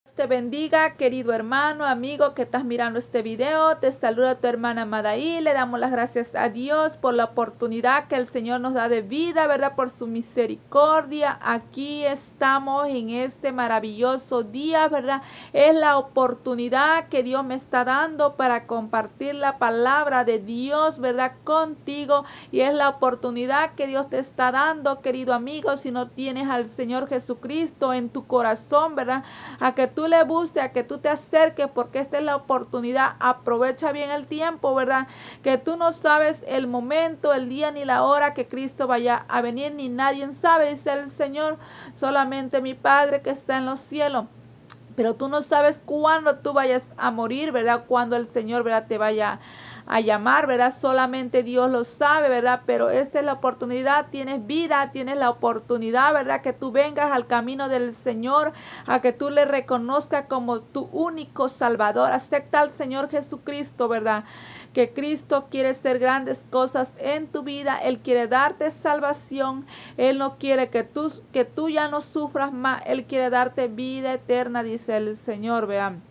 Te bendiga, querido hermano, amigo que estás mirando este video. Te saluda tu hermana Madaí. Le damos las gracias a Dios por la oportunidad que el Señor nos da de vida, ¿verdad? Por su misericordia. Aquí estamos en este maravilloso día, ¿verdad? Es la oportunidad que Dios me está dando para compartir la palabra de Dios, ¿verdad? Contigo. Y es la oportunidad que Dios te está dando, querido amigo, si no tienes al Señor Jesucristo en tu corazón, ¿verdad? A que tú le busques, a que tú te acerques, porque esta es la oportunidad. Aprovecha bien el tiempo, ¿verdad? Que tú no sabes el momento, el día ni la hora que Cristo vaya a venir, ni nadie sabe, dice el Señor, solamente mi Padre que está en los cielos. Pero tú no sabes cuándo tú vayas a morir, ¿verdad? Cuando el Señor, ¿verdad? Te vaya a llamar, ¿verdad? Solamente Dios lo sabe, ¿verdad? Pero esta es la oportunidad, tienes vida, tienes la oportunidad, ¿verdad? Que tú vengas al camino del Señor, a que tú le reconozcas como tu único Salvador. Acepta al Señor Jesucristo, ¿verdad? Que Cristo quiere hacer grandes cosas en tu vida. Él quiere darte salvación. Él no quiere que tú ya no sufras más. Él quiere darte vida eterna, dice el Señor, vean.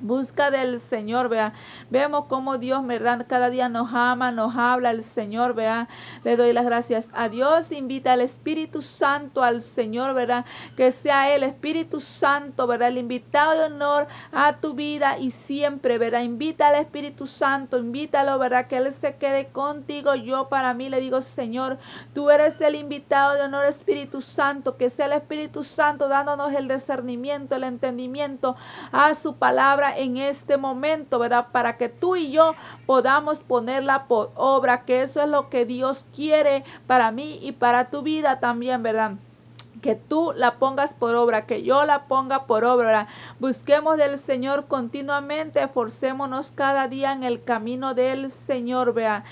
Busca del Señor, vea. Vemos cómo Dios, ¿verdad? Cada día nos ama, nos habla el Señor, vea. Le doy las gracias a Dios. Invita al Espíritu Santo al Señor, ¿verdad? Que sea el Espíritu Santo, ¿verdad? El invitado de honor a tu vida y siempre, ¿verdad? Invita al Espíritu Santo, invítalo, ¿verdad? Que Él se quede contigo. Yo para mí le digo, Señor, tú eres el invitado de honor, Espíritu Santo. Que sea el Espíritu Santo dándonos el discernimiento, el entendimiento a su palabra en este momento, ¿verdad? Para que tú y yo podamos ponerla por obra, que eso es lo que Dios quiere para mí y para tu vida también, ¿verdad? Que tú la pongas por obra, que yo la ponga por obra, ¿verdad? Busquemos del Señor continuamente, esforcémonos cada día en el camino del Señor, ¿verdad?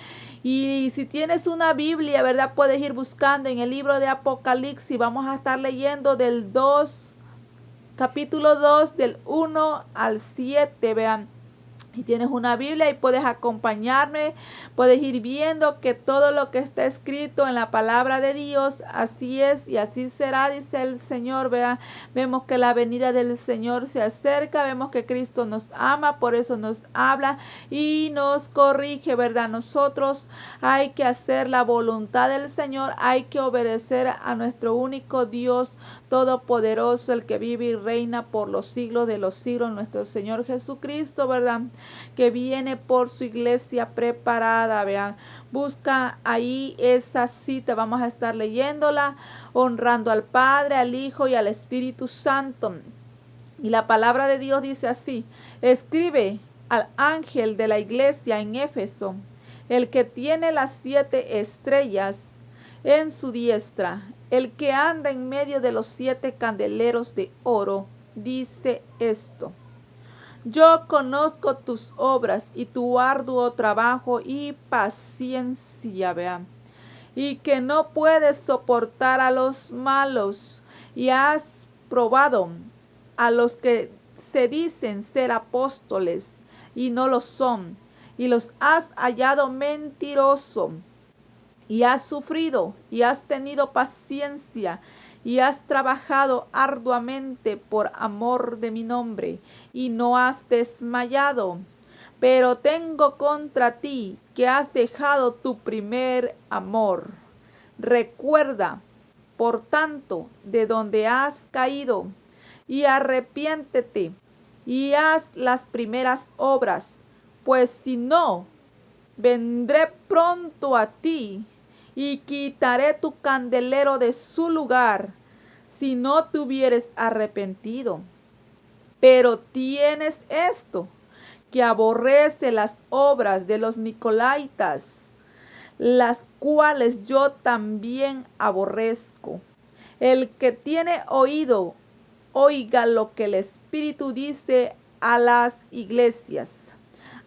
Y si tienes una Biblia, ¿verdad? Puedes ir buscando en el libro de Apocalipsis. Vamos a estar leyendo del 2, capítulo 2 del 1 al 7, vean. Si tienes una Biblia y puedes acompañarme, puedes ir viendo que todo lo que está escrito en la palabra de Dios, así es y así será, dice el Señor. Vea, vemos que la venida del Señor se acerca, vemos que Cristo nos ama, por eso nos habla y nos corrige, ¿verdad? Nosotros hay que hacer la voluntad del Señor, hay que obedecer a nuestro único Dios todopoderoso, el que vive y reina por los siglos de los siglos, nuestro Señor Jesucristo, ¿verdad? Que viene por su iglesia preparada, vean. Busca ahí esa cita, vamos a estar leyéndola, honrando al Padre, al Hijo y al Espíritu Santo. Y la palabra de Dios dice así: escribe al ángel de la iglesia en Éfeso, el que tiene las 7 estrellas en su diestra, el que anda en medio de los 7 candeleros de oro, dice esto: yo conozco tus obras y tu arduo trabajo y paciencia, vean, y que no puedes soportar a los malos, y has probado a los que se dicen ser apóstoles y no lo son, y los has hallado mentiroso, y has sufrido y has tenido paciencia y has trabajado arduamente por amor de mi nombre y no has desmayado. Pero tengo contra ti que has dejado tu primer amor. Recuerda, por tanto, de donde has caído, y arrepiéntete y haz las primeras obras, pues si no, vendré pronto a ti y quitaré tu candelero de su lugar si no te hubieres arrepentido. Pero tienes esto, que aborrece las obras de los nicolaitas, las cuales yo también aborrezco. El que tiene oído, oiga lo que el Espíritu dice a las iglesias.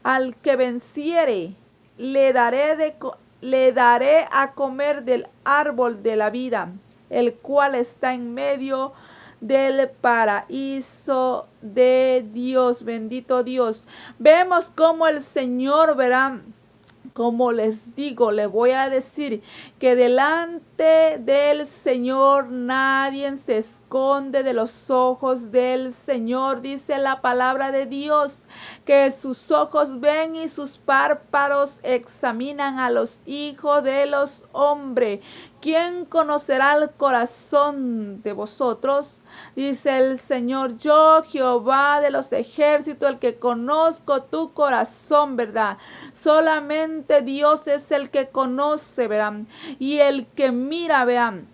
Al que venciere, le daré a comer del árbol de la vida, el cual está en medio del paraíso de Dios. Bendito Dios. Vemos cómo el Señor, verán, como les digo, les voy a decir que delante delante del Señor nadie se esconde de los ojos del Señor. Dice la palabra de Dios que sus ojos ven y sus párpados examinan a los hijos de los hombres. ¿Quién conocerá el corazón de vosotros? Dice el Señor, yo, Jehová de los ejércitos, el que conozco tu corazón, ¿verdad? Solamente Dios es el que conoce, ¿verdad? Y el que mira, vean.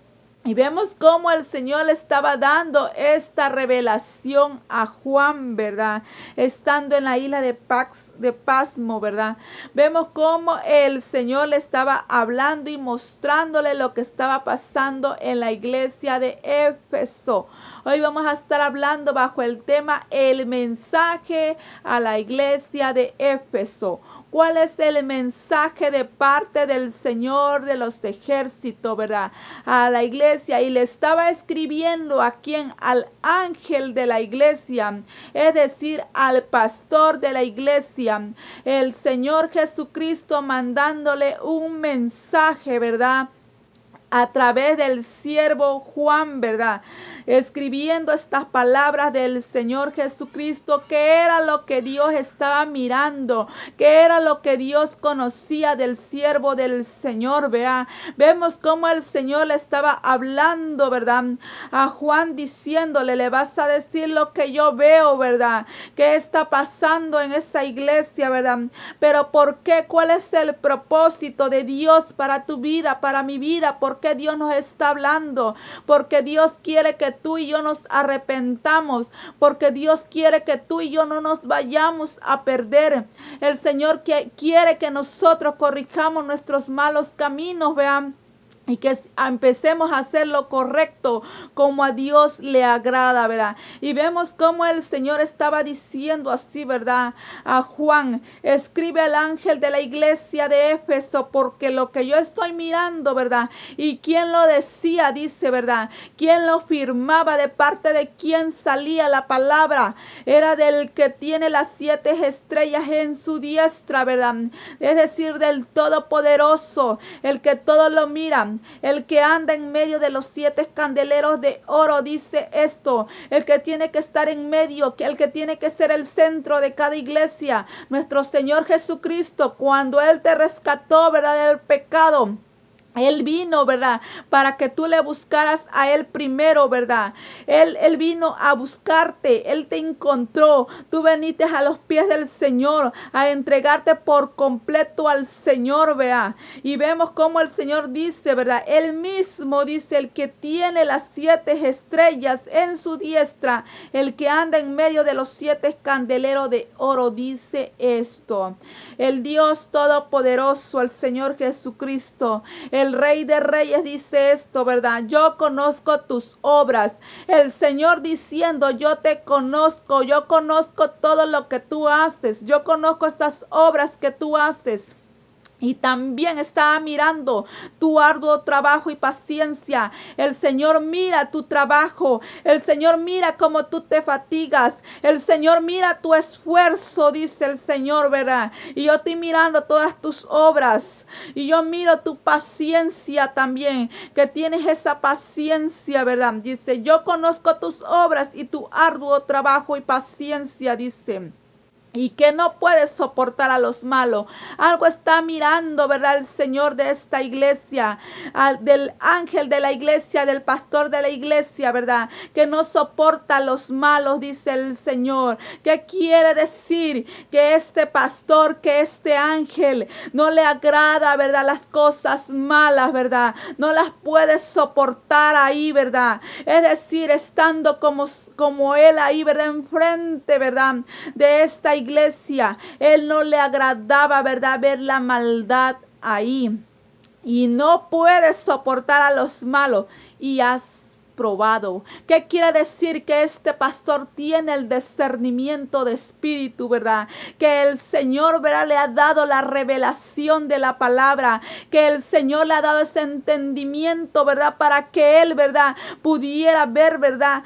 Y vemos cómo el Señor le estaba dando esta revelación a Juan, ¿verdad? Estando en la isla de Pasmo, ¿verdad? Vemos cómo el Señor le estaba hablando y mostrándole lo que estaba pasando en la iglesia de Éfeso. Hoy vamos a estar hablando bajo el tema el mensaje a la iglesia de Éfeso. ¿Cuál es el mensaje de parte del Señor de los ejércitos, verdad? A la iglesia. Y le estaba escribiendo a quien, al ángel de la iglesia, es decir, al pastor de la iglesia. El Señor Jesucristo mandándole un mensaje, ¿verdad? A través del siervo Juan, ¿verdad? Escribiendo estas palabras del Señor Jesucristo, que era lo que Dios estaba mirando, que era lo que Dios conocía del siervo del Señor, ¿verdad? Vemos cómo el Señor le estaba hablando, ¿verdad? A Juan diciéndole, le vas a decir lo que yo veo, ¿verdad? ¿Qué está pasando en esa iglesia, verdad? Pero ¿por qué? ¿Cuál es el propósito de Dios para tu vida, para mi vida? ¿Por qué Dios nos está hablando? Porque Dios quiere que tú y yo nos arrepentamos, porque Dios quiere que tú y yo no nos vayamos a perder. El Señor quiere que nosotros corrijamos nuestros malos caminos, vean. Y que empecemos a hacer lo correcto como a Dios le agrada, ¿verdad? Y vemos cómo el Señor estaba diciendo así, ¿verdad? A Juan, escribe al ángel de la iglesia de Éfeso, porque lo que yo estoy mirando, ¿verdad? Y quién lo decía, dice, ¿verdad? Quién lo firmaba, de parte de quién salía la palabra. Era del que tiene las 7 estrellas en su diestra, ¿verdad? Es decir, del Todopoderoso, el que todo lo mira. El que anda en medio de los 7 candeleros de oro, dice esto. El que tiene que estar en medio, el que tiene que ser el centro de cada iglesia. Nuestro Señor Jesucristo, cuando Él te rescató, ¿verdad?, del pecado. Él vino, ¿verdad?, para que tú le buscaras a Él primero, ¿verdad? Él vino a buscarte, Él te encontró. Tú viniste a los pies del Señor a entregarte por completo al Señor, ¿verdad? Y vemos cómo el Señor dice, ¿verdad? Él mismo dice, el que tiene las 7 estrellas en su diestra, el que anda en medio de los 7 candeleros de oro, dice esto. El Dios Todopoderoso, el Señor Jesucristo, el Rey de Reyes, dice esto, ¿verdad? Yo conozco tus obras. El Señor diciendo, yo te conozco, yo conozco todo lo que tú haces, yo conozco estas obras que tú haces. Y también está mirando tu arduo trabajo y paciencia. El Señor mira tu trabajo. El Señor mira cómo tú te fatigas. El Señor mira tu esfuerzo, dice el Señor, ¿verdad? Y yo estoy mirando todas tus obras. Y yo miro tu paciencia también, que tienes esa paciencia, ¿verdad? Dice, yo conozco tus obras y tu arduo trabajo y paciencia, dice. Y que no puedes soportar a los malos. Algo está mirando, ¿verdad?, el Señor de esta iglesia, del ángel de la iglesia, del pastor de la iglesia, ¿verdad?, que no soporta a los malos, dice el Señor. ¿Qué quiere decir? Que este pastor, que este ángel no le agrada, ¿verdad?, las cosas malas, ¿verdad? No las puede soportar ahí, ¿verdad? Es decir, estando como él ahí, ¿verdad?, enfrente, ¿verdad?, de esta iglesia. Él no le agradaba, ¿verdad?, ver la maldad ahí. Y no puede soportar a los malos. Y has probado. ¿Qué quiere decir? Que este pastor tiene el discernimiento de espíritu, ¿verdad? Que el Señor, ¿verdad?, le ha dado la revelación de la palabra. Que el Señor le ha dado ese entendimiento, ¿verdad?, para que él, ¿verdad?, pudiera ver, ¿verdad?,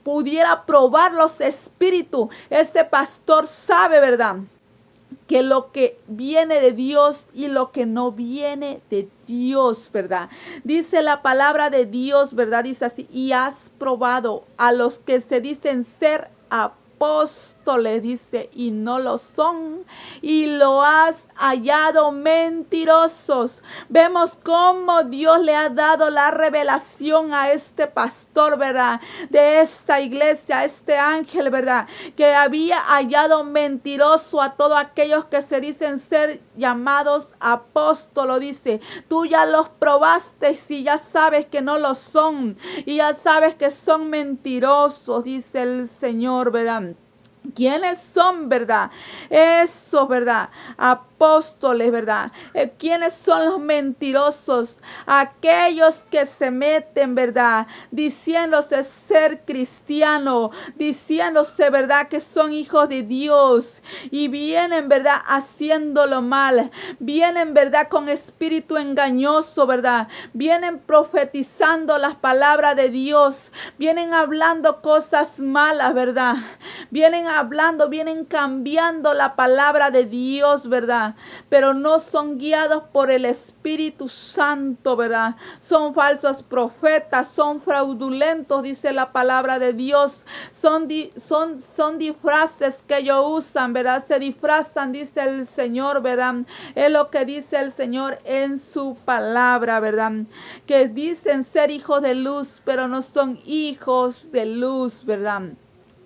pudiera probar los espíritus. Este pastor sabe, ¿verdad?, que lo que viene de Dios y lo que no viene de Dios, ¿verdad? Dice la palabra de Dios, ¿verdad? Dice así: y has probado a los que se dicen ser apóstoles, dice, y no lo son, y lo has hallado mentirosos. Vemos cómo Dios le ha dado la revelación a este pastor, ¿verdad? De esta iglesia, a este ángel, ¿verdad? Que había hallado mentiroso a todos aquellos que se dicen ser llamados apóstolos, dice. Tú ya los probaste y ya sabes que no lo son, y ya sabes que son mentirosos, dice el Señor, ¿verdad? ¿Quiénes son, verdad? Eso, ¿verdad? Apóstoles, ¿verdad? ¿Quiénes son los mentirosos? Aquellos que se meten, ¿verdad? Diciéndose ser cristiano, diciéndose, ¿verdad? Que son hijos de Dios y vienen, ¿verdad? Haciéndolo mal. Vienen, ¿verdad? Con espíritu engañoso, ¿verdad? Vienen profetizando las palabras de Dios. Vienen hablando cosas malas, ¿verdad? Vienen hablando, vienen cambiando la palabra de Dios, ¿verdad? Pero no son guiados por el Espíritu Santo, ¿verdad? Son falsos profetas, son fraudulentos, dice la palabra de Dios. Son disfraces que ellos usan, ¿verdad? Se disfrazan, dice el Señor, ¿verdad? Es lo que dice el Señor en su palabra, ¿verdad? Que dicen ser hijos de luz, pero no son hijos de luz, ¿verdad?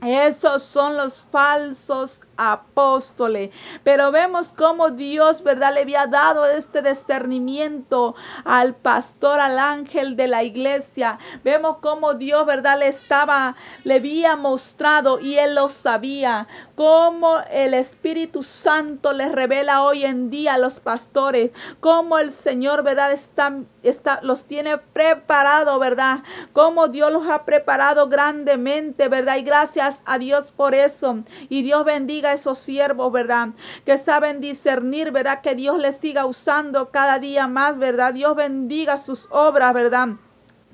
Esos son los falsos apóstoles. Pero vemos cómo Dios, ¿verdad?, le había dado este discernimiento al pastor, al ángel de la iglesia. Vemos cómo Dios, ¿verdad?, le había mostrado, y él lo sabía. Cómo el Espíritu Santo les revela hoy en día a los pastores. Cómo el Señor, ¿verdad?, los tiene preparados, ¿verdad? Cómo Dios los ha preparado grandemente, ¿verdad? Y gracias a Dios por eso. Y Dios bendiga a esos siervos, ¿verdad? Que saben discernir, ¿verdad? Que Dios les siga usando cada día más, ¿verdad? Dios bendiga sus obras, ¿verdad?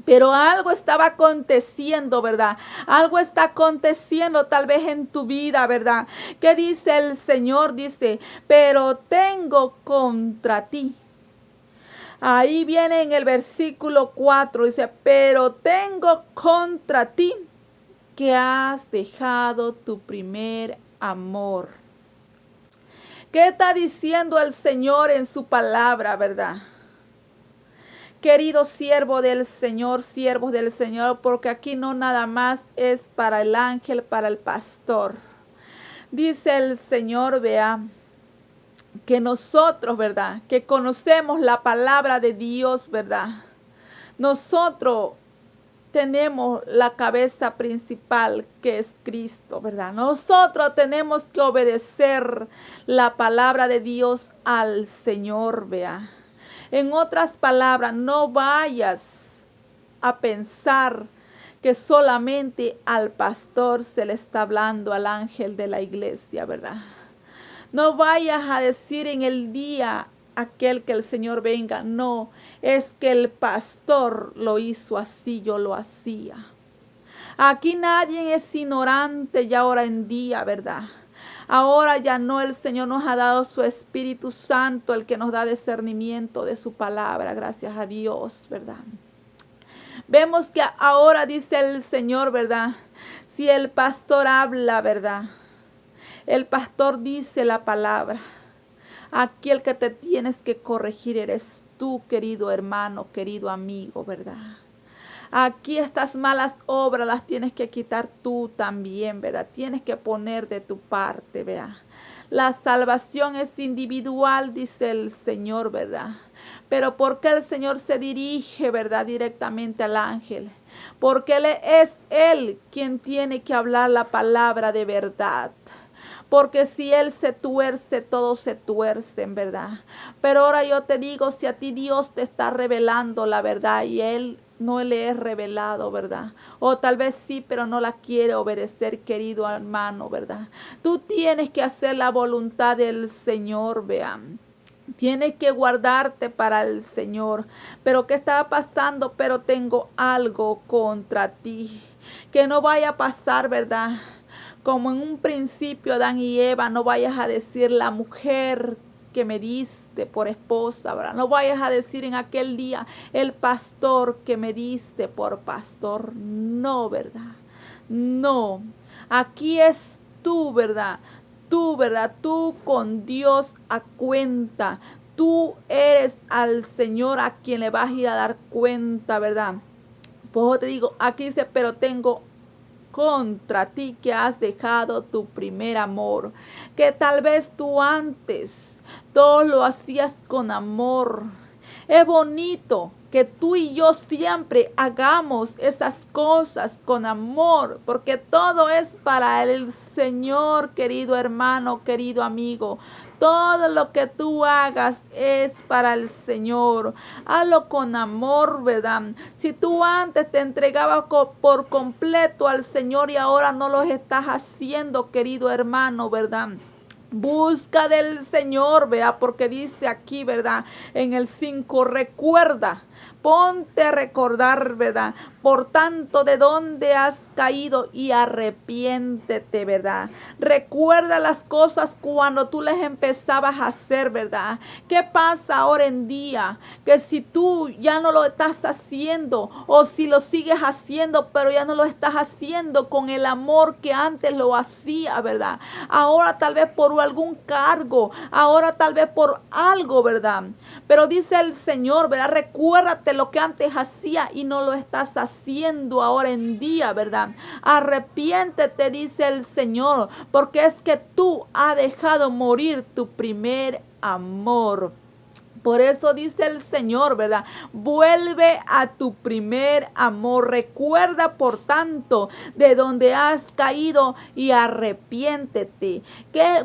Pero algo estaba aconteciendo, ¿verdad? Algo está aconteciendo tal vez en tu vida, ¿verdad? ¿Qué dice el Señor? Dice: pero tengo contra ti. Ahí viene en el versículo 4, dice: pero tengo contra ti que has dejado tu primer amor. ¿Qué está diciendo el Señor en su palabra, verdad? Querido siervo del Señor, siervos del Señor, porque aquí no nada más es para el ángel, para el pastor. Dice el Señor, vea, que nosotros, ¿verdad?, que conocemos la palabra de Dios, ¿verdad?, nosotros tenemos la cabeza principal, que es Cristo, ¿verdad? Nosotros tenemos que obedecer la palabra de Dios al Señor, vea. En otras palabras, no vayas a pensar que solamente al pastor se le está hablando, al ángel de la iglesia, ¿verdad? No vayas a decir en el día aquel que el Señor venga: no, es que el pastor lo hizo así, yo lo hacía. Aquí nadie es ignorante ya ahora en día, ¿verdad? Ahora ya no, el Señor nos ha dado su Espíritu Santo, el que nos da discernimiento de su palabra, gracias a Dios, ¿verdad? Vemos que ahora dice el Señor, ¿verdad? Si el pastor habla, ¿verdad?, el pastor dice la palabra. Aquí el que te tienes que corregir eres tú, querido hermano, querido amigo, ¿verdad? Aquí estas malas obras las tienes que quitar tú también, ¿verdad? Tienes que poner de tu parte, ¿verdad? La salvación es individual, dice el Señor, ¿verdad? Pero ¿por qué el Señor se dirige, ¿verdad?, directamente al ángel? Porque es Él quien tiene que hablar la palabra de verdad. Porque si Él se tuerce, todos se tuercen, ¿verdad? Pero ahora yo te digo, si a ti Dios te está revelando la verdad y Él no le es revelado, ¿verdad? O tal vez sí, pero no la quiere obedecer, querido hermano, ¿verdad? Tú tienes que hacer la voluntad del Señor, vean. Tienes que guardarte para el Señor. Pero ¿qué está pasando? Pero tengo algo contra ti. Que no vaya a pasar, ¿verdad?, como en un principio Adán y Eva, no vayas a decir la mujer que me diste por esposa, ¿verdad? No vayas a decir en aquel día el pastor que me diste por pastor. No, ¿verdad? No. Aquí es tú, ¿verdad? Tú, ¿verdad? Tú con Dios a cuenta. Tú eres al Señor a quien le vas a ir a dar cuenta, ¿verdad? Pues te digo, aquí dice, pero tengo contra ti que has dejado tu primer amor, que tal vez tú antes todo lo hacías con amor. Es bonito que tú y yo siempre hagamos esas cosas con amor, porque todo es para el Señor, querido hermano, querido amigo. Todo lo que tú hagas es para el Señor. Hazlo con amor, ¿verdad? Si tú antes te entregabas por completo al Señor y ahora no lo estás haciendo, querido hermano, ¿verdad? Busca del Señor, vea, porque dice aquí, ¿verdad? En el 5, recuerda, ponte a recordar, ¿verdad? Por tanto, de dónde has caído y arrepiéntete, ¿verdad? Recuerda las cosas cuando tú les empezabas a hacer, ¿verdad? ¿Qué pasa ahora en día? Que si tú ya no lo estás haciendo o si lo sigues haciendo, pero ya no lo estás haciendo con el amor que antes lo hacía, ¿verdad? Ahora tal vez por algún cargo, ahora tal vez por algo, ¿verdad? Pero dice el Señor, ¿verdad? Recuérdate lo que antes hacía y no lo estás haciendo ahora en día, ¿verdad? Arrepiéntete, dice el Señor, porque es que tú has dejado morir tu primer amor. Por eso dice el Señor, ¿verdad? Vuelve a tu primer amor. Recuerda, por tanto, de donde has caído y arrepiéntete.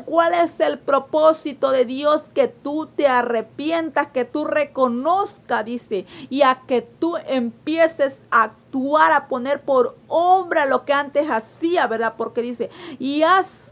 ¿Cuál es el propósito de Dios? Que tú te arrepientas, que tú reconozcas, dice, y a que tú empieces a actuar, a poner por obra lo que antes hacía, ¿verdad? Porque dice, y haz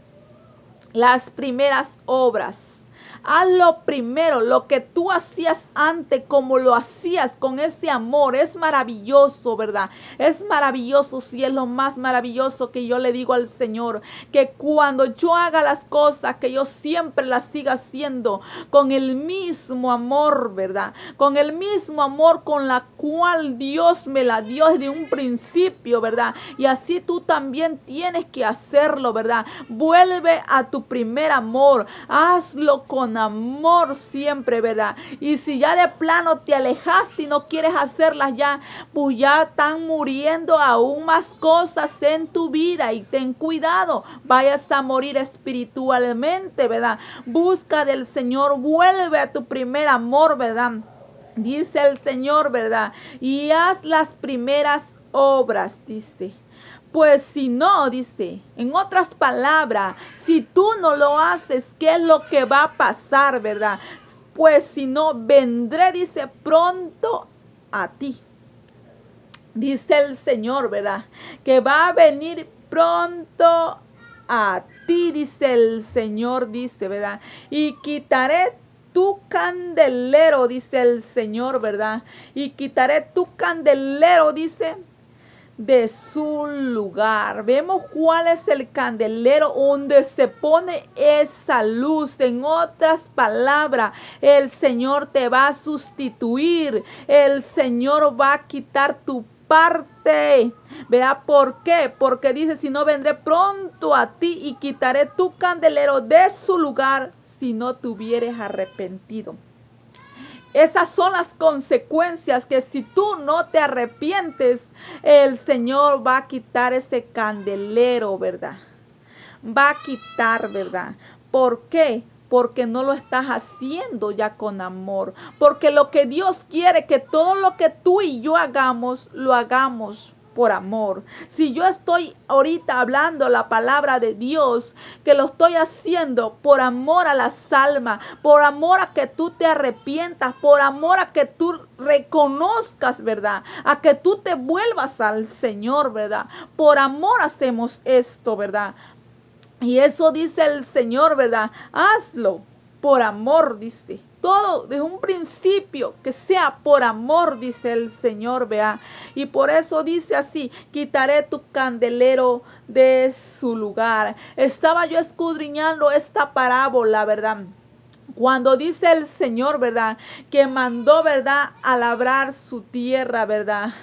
las primeras obras. Haz lo primero, lo que tú hacías antes, como lo hacías con ese amor. Es maravilloso, ¿verdad? Es maravilloso, sí, es lo más maravilloso que yo le digo al Señor. Que cuando yo haga las cosas, que yo siempre las siga haciendo con el mismo amor, ¿verdad? Con el mismo amor con la cual Dios me la dio desde un principio, ¿verdad? Y así tú también tienes que hacerlo, ¿verdad? Vuelve a tu primer amor. Hazlo con amor siempre, ¿verdad? Y si ya de plano te alejaste y no quieres hacerlas ya, pues ya están muriendo aún más cosas en tu vida y ten cuidado, vayas a morir espiritualmente, ¿verdad? Busca del Señor, vuelve a tu primer amor, ¿verdad? Dice el Señor, ¿verdad? Y haz las primeras obras, dice. Pues si no, dice, en otras palabras, si tú no lo haces, ¿qué es lo que va a pasar, verdad? Pues si no, vendré, dice, pronto a ti. Dice el Señor, ¿verdad? Que va a venir pronto a ti, dice el Señor, dice, ¿verdad? Y quitaré tu candelero, dice el Señor, ¿verdad? Y quitaré tu candelero, dice, de su lugar. Vemos cuál es el candelero donde se pone esa luz. En otras palabras, el Señor te va a sustituir. El Señor va a quitar tu parte. ¿Verdad? ¿Por qué? Porque dice, si no, vendré pronto a ti y quitaré tu candelero de su lugar si no te hubieres arrepentido. Esas son las consecuencias, que si tú no te arrepientes, el Señor va a quitar ese candelero, ¿verdad? Va a quitar, ¿verdad? ¿Por qué? Porque no lo estás haciendo ya con amor. Porque lo que Dios quiere, que todo lo que tú y yo hagamos, lo hagamos por amor. Si yo estoy ahorita hablando la palabra de Dios, que lo estoy haciendo por amor a las almas, por amor a que tú te arrepientas, por amor a que tú reconozcas, ¿verdad? A que tú te vuelvas al Señor, ¿verdad? Por amor hacemos esto, ¿verdad? Y eso dice el Señor, ¿verdad? Hazlo por amor, dice. Todo desde un principio, que sea por amor, dice el Señor, vea. Y por eso dice así, quitaré tu candelero de su lugar. Estaba yo escudriñando esta parábola, ¿verdad? Cuando dice el Señor, ¿verdad? Que mandó, ¿verdad? A labrar su tierra, ¿verdad?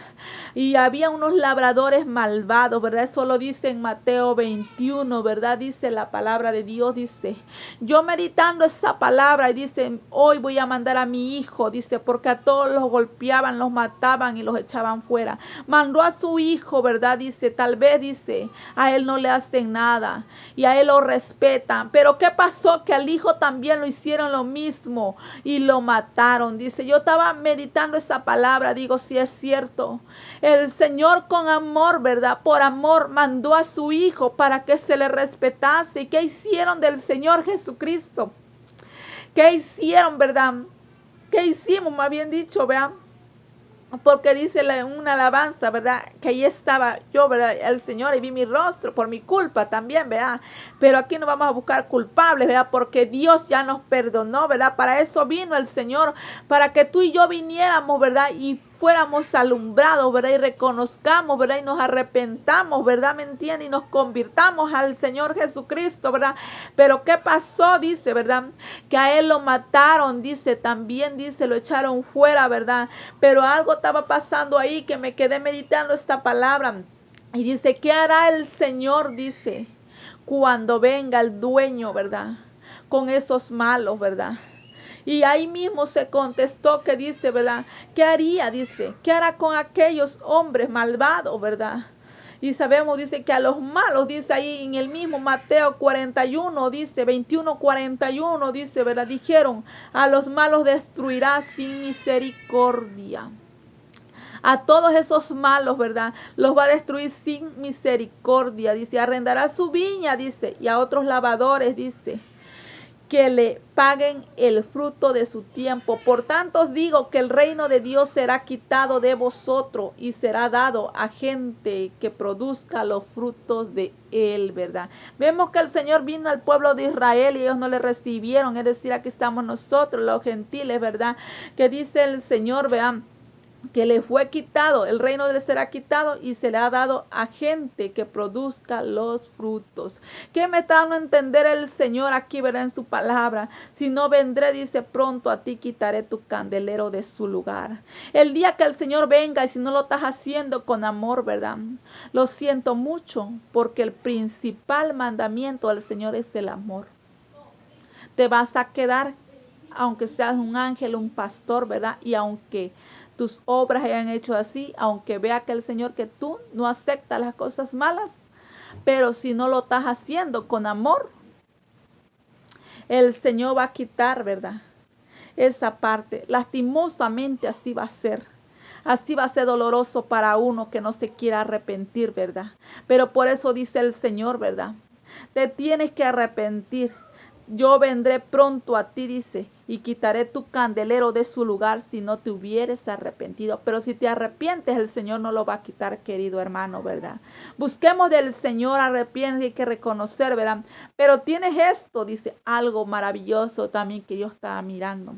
Y había unos labradores malvados, ¿verdad? Eso lo dice en Mateo 21, ¿verdad? Dice la palabra de Dios, dice. Yo meditando esa palabra y dice, hoy voy a mandar a mi hijo, dice, porque a todos los golpeaban, los mataban y los echaban fuera. Mandó a su hijo, ¿verdad? Dice, tal vez, dice, a él no le hacen nada y a él lo respetan. Pero ¿qué pasó? Que al hijo también lo hicieron lo mismo y lo mataron. Dice, yo estaba meditando esa palabra, digo, si es cierto. El Señor con amor, ¿verdad? Por amor mandó a su hijo para que se le respetase. ¿Y qué hicieron del Señor Jesucristo? ¿Qué hicieron, verdad? ¿Qué hicimos, más bien dicho, vean? Porque dice una alabanza, ¿verdad? Que ahí estaba yo, ¿verdad? El Señor y vi mi rostro por mi culpa también, ¿verdad? Pero aquí no vamos a buscar culpables, ¿verdad? Porque Dios ya nos perdonó, ¿verdad? Para eso vino el Señor, para que tú y yo viniéramos, ¿verdad? Y fuéramos alumbrados, ¿verdad? Y reconozcamos, ¿verdad? Y nos arrepentamos, ¿verdad? ¿Me entiendes? Y nos convirtamos al Señor Jesucristo, ¿verdad? Pero ¿qué pasó? Dice, ¿verdad? Que a él lo mataron, dice, también dice, lo echaron fuera, ¿verdad? Pero algo estaba pasando ahí que me quedé meditando esta palabra. Y dice, ¿qué hará el Señor? Dice, cuando venga el dueño, ¿verdad? Con esos malos, ¿verdad? Y ahí mismo se contestó que dice, ¿verdad? ¿Qué haría? Dice, ¿qué hará con aquellos hombres malvados, verdad? Y sabemos, dice, que a los malos, dice ahí en el mismo Mateo 41, dice, 21:41, dice, ¿verdad? Dijeron, a los malos destruirá sin misericordia. A todos esos malos, ¿verdad? Los va a destruir sin misericordia, dice, arrendará su viña, dice, y a otros lavadores, dice, que le paguen el fruto de su tiempo. Por tanto os digo que el reino de Dios será quitado de vosotros y será dado a gente que produzca los frutos de él, ¿verdad? Vemos que el Señor vino al pueblo de Israel y ellos no le recibieron, es decir, aquí estamos nosotros, los gentiles, ¿verdad? Que dice el Señor, vean, que le fue quitado, el reino le será quitado y se le ha dado a gente que produzca los frutos. ¿Qué me está dando a entender el Señor aquí, verdad, en su palabra? Si no vendré, dice, pronto a ti quitaré tu candelero de su lugar. El día que el Señor venga y si no lo estás haciendo con amor, verdad, lo siento mucho, porque el principal mandamiento del Señor es el amor. Te vas a quedar, aunque seas un ángel, un pastor, verdad, y aunque tus obras hayan hecho así, aunque vea que el Señor que tú no aceptas las cosas malas, pero si no lo estás haciendo con amor, el Señor va a quitar, ¿verdad? Esa parte. Lastimosamente así va a ser. Así va a ser doloroso para uno que no se quiera arrepentir, ¿verdad? Pero por eso dice el Señor, ¿verdad? Te tienes que arrepentir. Yo vendré pronto a ti, dice, y quitaré tu candelero de su lugar si no te hubieres arrepentido. Pero si te arrepientes, el Señor no lo va a quitar, querido hermano, ¿verdad? Busquemos del Señor, arrepiente, hay que reconocer, ¿verdad? Pero tienes esto, dice, algo maravilloso también que yo estaba mirando.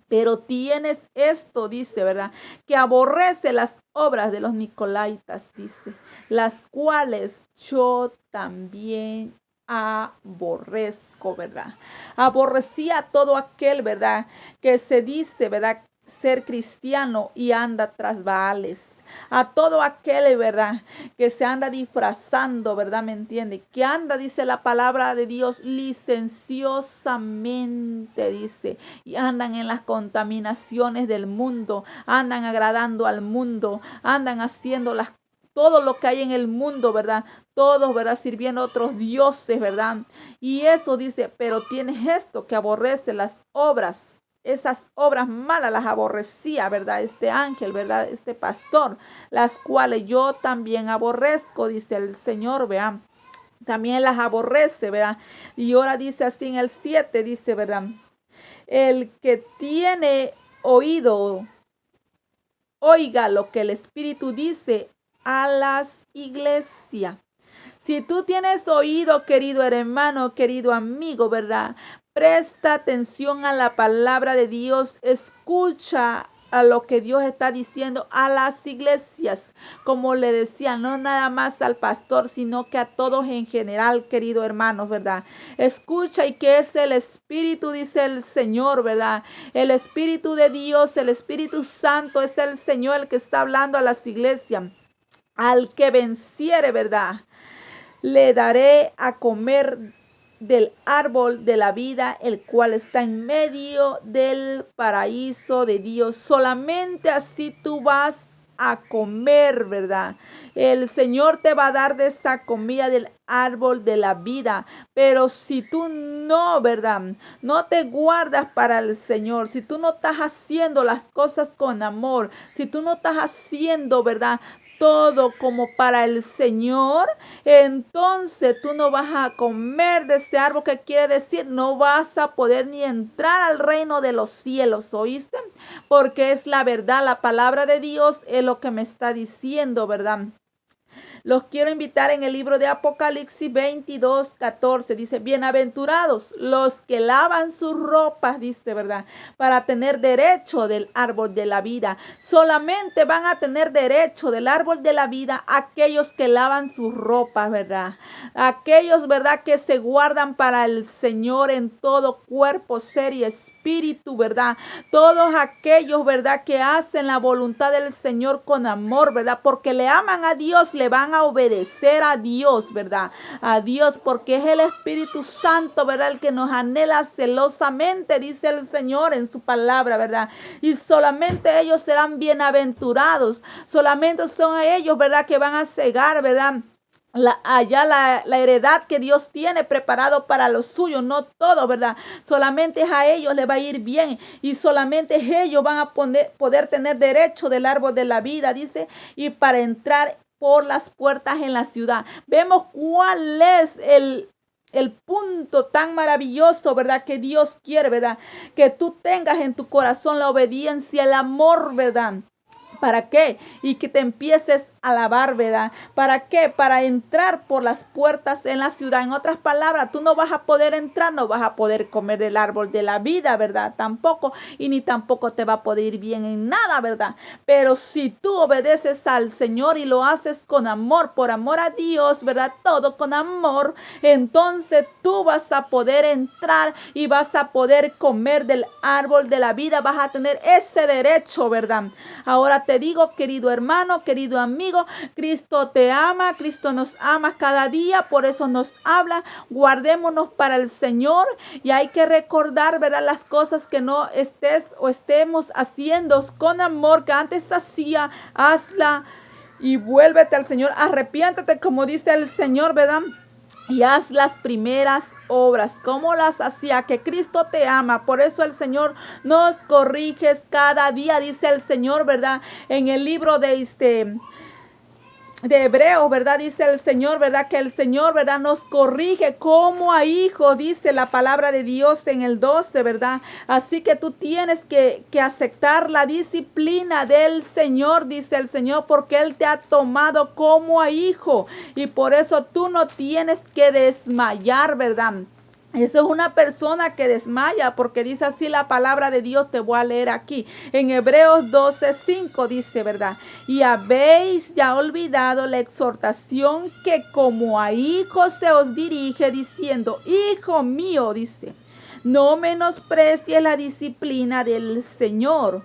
Pero tienes esto, dice, ¿verdad? Que aborrece las obras de los nicolaitas, dice, las cuales yo también aborrezco, ¿verdad? Aborrecía a todo aquel, ¿verdad? Que se dice, ¿verdad? Ser cristiano y anda tras Baales. A todo aquel, ¿verdad? Que se anda disfrazando, ¿verdad? ¿Me entiende? Que anda, dice la palabra de Dios, licenciosamente, dice. Y andan en las contaminaciones del mundo. Andan agradando al mundo. Andan haciendo todo lo que hay en el mundo, ¿verdad? Todos, ¿verdad? Sirviendo a otros dioses, ¿verdad? Y eso dice, pero tienes esto que aborrece las obras. Esas obras malas las aborrecía, ¿verdad? Este ángel, ¿verdad? Este pastor, las cuales yo también aborrezco, dice el Señor, vean. También las aborrece, ¿verdad? Y ahora dice así en el 7, dice, ¿verdad? El que tiene oído, oiga lo que el Espíritu dice a las iglesias. Si tú tienes oído, querido hermano, querido amigo, ¿verdad? presta atención a la palabra de Dios, escucha a lo que Dios está diciendo a las iglesias, como le decía, no nada más al pastor, sino que a todos en general, queridos hermanos, ¿verdad? Escucha, y que es el Espíritu, dice el Señor, ¿verdad? El Espíritu de Dios, el Espíritu Santo es el Señor el que está hablando a las iglesias. Al que venciere, ¿verdad? Le daré a comer del árbol de la vida, el cual está en medio del paraíso de Dios. Solamente así tú vas a comer, ¿verdad? El Señor te va a dar de esa comida del árbol de la vida. Pero si tú no, ¿verdad? No te guardas para el Señor, si tú no estás haciendo las cosas con amor, si tú no estás haciendo, ¿verdad?, todo como para el Señor, entonces tú no vas a comer de ese árbol, que quiere decir no vas a poder ni entrar al reino de los cielos, ¿oíste? Porque es la verdad, la palabra de Dios es lo que me está diciendo, ¿verdad? Los quiero invitar en el libro de Apocalipsis 22:14. Dice, bienaventurados los que lavan sus ropas, dice, ¿verdad?, para tener derecho del árbol de la vida. Solamente van a tener derecho del árbol de la vida aquellos que lavan sus ropas, ¿verdad? Aquellos, ¿verdad?, que se guardan para el Señor en todo cuerpo, ser y espíritu, ¿verdad? Todos aquellos, ¿verdad?, que hacen la voluntad del Señor con amor, ¿verdad? Porque le aman a Dios, le van a obedecer a Dios, ¿verdad? A Dios, porque es el Espíritu Santo, ¿verdad?, el que nos anhela celosamente, dice el Señor en su palabra, ¿verdad? Y solamente ellos serán bienaventurados, solamente son ellos, ¿verdad?, que van a cegar, ¿verdad?, la heredad que Dios tiene preparado para los suyos. No todo, ¿verdad? Solamente a ellos les va a ir bien, y solamente ellos van a poder tener derecho del árbol de la vida, dice, y para entrar por las puertas en la ciudad. Vemos cuál es el punto tan maravilloso, ¿verdad?, que Dios quiere, ¿verdad?, que tú tengas en tu corazón la obediencia, el amor, ¿verdad? ¿Para qué? Y que te empieces a alabar, ¿verdad? ¿Para qué? Para entrar por las puertas en la ciudad. En otras palabras, tú no vas a poder entrar, no vas a poder comer del árbol de la vida, ¿verdad? Tampoco, y ni tampoco te va a poder ir bien en nada, ¿verdad? Pero si tú obedeces al Señor y lo haces con amor, por amor a Dios, ¿verdad? Todo con amor, entonces tú vas a poder entrar y vas a poder comer del árbol de la vida, vas a tener ese derecho, ¿verdad? Ahora te digo, querido hermano, querido amigo, Cristo te ama, Cristo nos ama cada día, por eso nos habla. Guardémonos para el Señor, y hay que recordar, ¿verdad?, las cosas que no estemos haciendo con amor, que antes hacía, hazla y vuélvete al Señor, arrepiéntate, como dice el Señor, ¿verdad?, y haz las primeras obras como las hacía, que Cristo te ama. Por eso el Señor nos corrige cada día, dice el Señor, ¿verdad? En el libro de Hebreos, ¿verdad? Dice el Señor, ¿verdad?, que el Señor, ¿verdad?, nos corrige como a hijos, dice la palabra de Dios en el 12, ¿verdad? Así que tú tienes que aceptar la disciplina del Señor, dice el Señor, porque Él te ha tomado como a hijo, y por eso tú no tienes que desmayar, ¿verdad? Eso es una persona que desmaya, porque dice así la palabra de Dios. Te voy a leer aquí en Hebreos 12:5, dice, ¿verdad? Y habéis ya olvidado la exhortación que como a hijos se os dirige, diciendo, hijo mío, dice, no menosprecies la disciplina del Señor,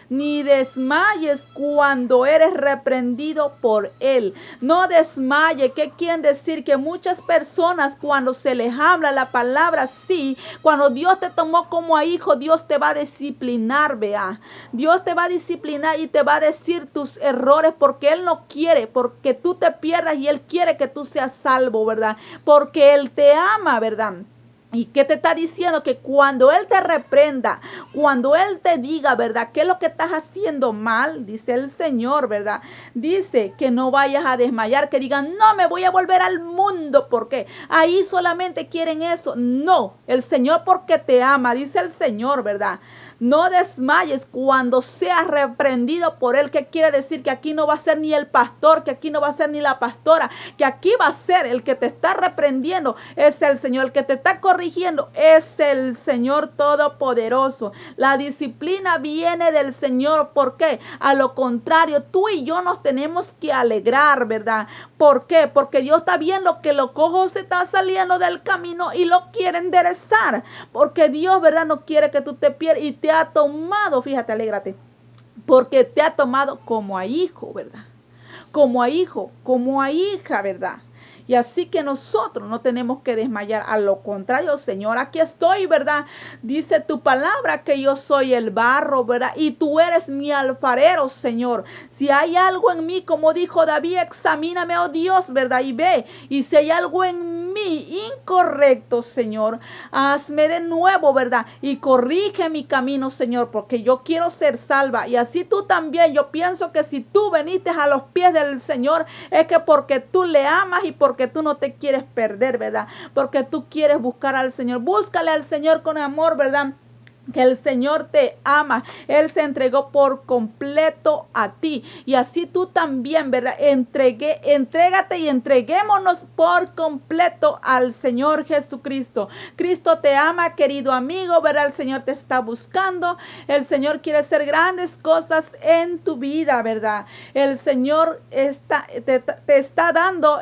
ni desmayes cuando eres reprendido por Él. No desmaye. ¿Qué quiere decir? Que muchas personas, cuando se les habla la palabra, sí, cuando Dios te tomó como a hijo, Dios te va a disciplinar, vea. Dios te va a disciplinar y te va a decir tus errores, porque Él no quiere porque tú te pierdas, y Él quiere que tú seas salvo, ¿verdad? Porque Él te ama, ¿verdad? ¿Y qué te está diciendo? Que cuando Él te reprenda, cuando Él te diga, ¿verdad?, qué es lo que estás haciendo mal, dice el Señor, ¿verdad?, dice que no vayas a desmayar, que digan, no, me voy a volver al mundo, porque ahí solamente quieren eso. No, el Señor, porque te ama, dice el Señor, ¿verdad? No desmayes cuando seas reprendido por él. ¿Qué quiere decir? Que aquí no va a ser ni el pastor, que aquí no va a ser ni la pastora, que aquí va a ser el que te está reprendiendo, es el Señor. El que te está corrigiendo es el Señor Todopoderoso. La disciplina viene del Señor. ¿Por qué? A lo contrario, tú y yo nos tenemos que alegrar, ¿verdad? ¿Por qué? Porque Dios está viendo que lo cojo se está saliendo del camino y lo quiere enderezar. Porque Dios, ¿verdad? No quiere que tú te pierdas y te ha tomado, fíjate, alégrate, porque te ha tomado como a hijo, ¿verdad? Como a hijo, como a hija, ¿verdad? Y así que nosotros no tenemos que desmayar. A lo contrario, Señor, aquí estoy, ¿verdad? Dice tu palabra que yo soy el barro, ¿verdad? Y tú eres mi alfarero, Señor. Si hay algo en mí, como dijo David, examíname, oh Dios, ¿verdad? Y ve. Y si hay algo en mí incorrecto, Señor, hazme de nuevo, ¿verdad? Y corrige mi camino, Señor, porque yo quiero ser salva. Y así tú también. Yo pienso que si tú viniste a los pies del Señor, es que porque tú le amas y porque tú no te quieres perder, ¿verdad? Porque tú quieres buscar al Señor. Búscale al Señor con amor, ¿verdad? Que el Señor te ama. Él se entregó por completo a ti. Y así tú también, ¿verdad? Entrégate y entreguémonos por completo al Señor Jesucristo. Cristo te ama, querido amigo, ¿verdad? El Señor te está buscando. El Señor quiere hacer grandes cosas en tu vida, ¿verdad? El Señor te está dando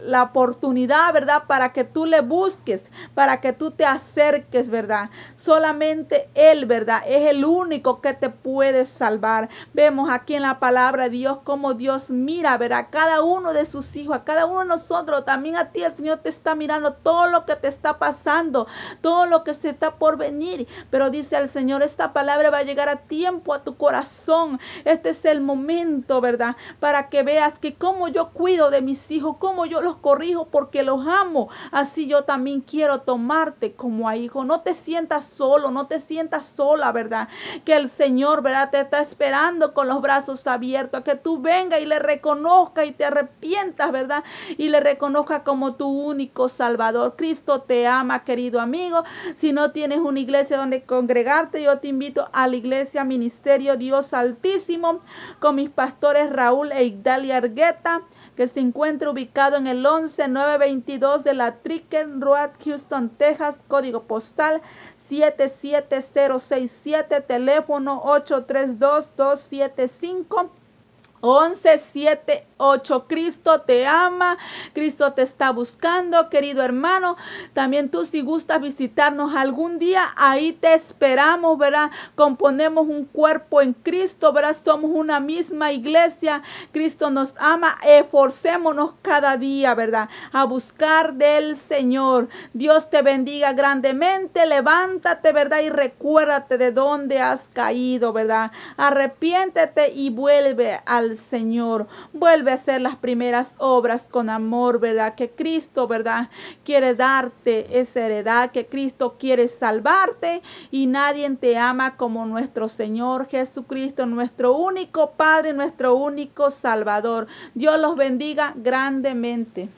la oportunidad, ¿verdad? Para que tú le busques, para que tú te acerques, ¿verdad? Solamente Él, ¿verdad? Es el único que te puede salvar. Vemos aquí en la palabra de Dios cómo Dios mira, ¿verdad? A cada uno de sus hijos, a cada uno de nosotros. También a ti el Señor te está mirando todo lo que te está pasando, todo lo que se está por venir. Pero dice el Señor, esta palabra va a llegar a tiempo a tu corazón. Este es el momento, ¿verdad? Para que veas que como yo cuido de mis hijos, como yo los corrijo porque los amo. Así yo también quiero tomarte como a hijo. No te sientas solo, no te sientas sola, ¿verdad? Que el Señor, ¿verdad? Te está esperando con los brazos abiertos, a que tú vengas y le reconozcas y te arrepientas, ¿verdad? Y le reconozcas como tu único Salvador. Cristo te ama, querido amigo. Si no tienes una iglesia donde congregarte, yo te invito a la iglesia Ministerio Dios Altísimo con mis pastores Raúl e Igdalia Argueta, que se encuentra ubicado en el 11922 de la Tricken Road, Houston, Texas, código postal 77067, teléfono 832-275-1178. Cristo te ama, Cristo te está buscando, querido hermano. También tú, si gustas visitarnos algún día, ahí te esperamos, ¿verdad? Componemos un cuerpo en Cristo, ¿verdad? Somos una misma iglesia. Cristo nos ama. Esforcémonos cada día, ¿verdad? A buscar del Señor. Dios te bendiga grandemente. Levántate, ¿verdad? Y recuérdate de dónde has caído, ¿verdad? Arrepiéntete y vuelve al Señor. Vuelve a hacer las primeras obras con amor, ¿verdad? Que Cristo, ¿verdad? Quiere darte esa heredad, que Cristo quiere salvarte y nadie te ama como nuestro Señor Jesucristo, nuestro único Padre, nuestro único Salvador. Dios los bendiga grandemente.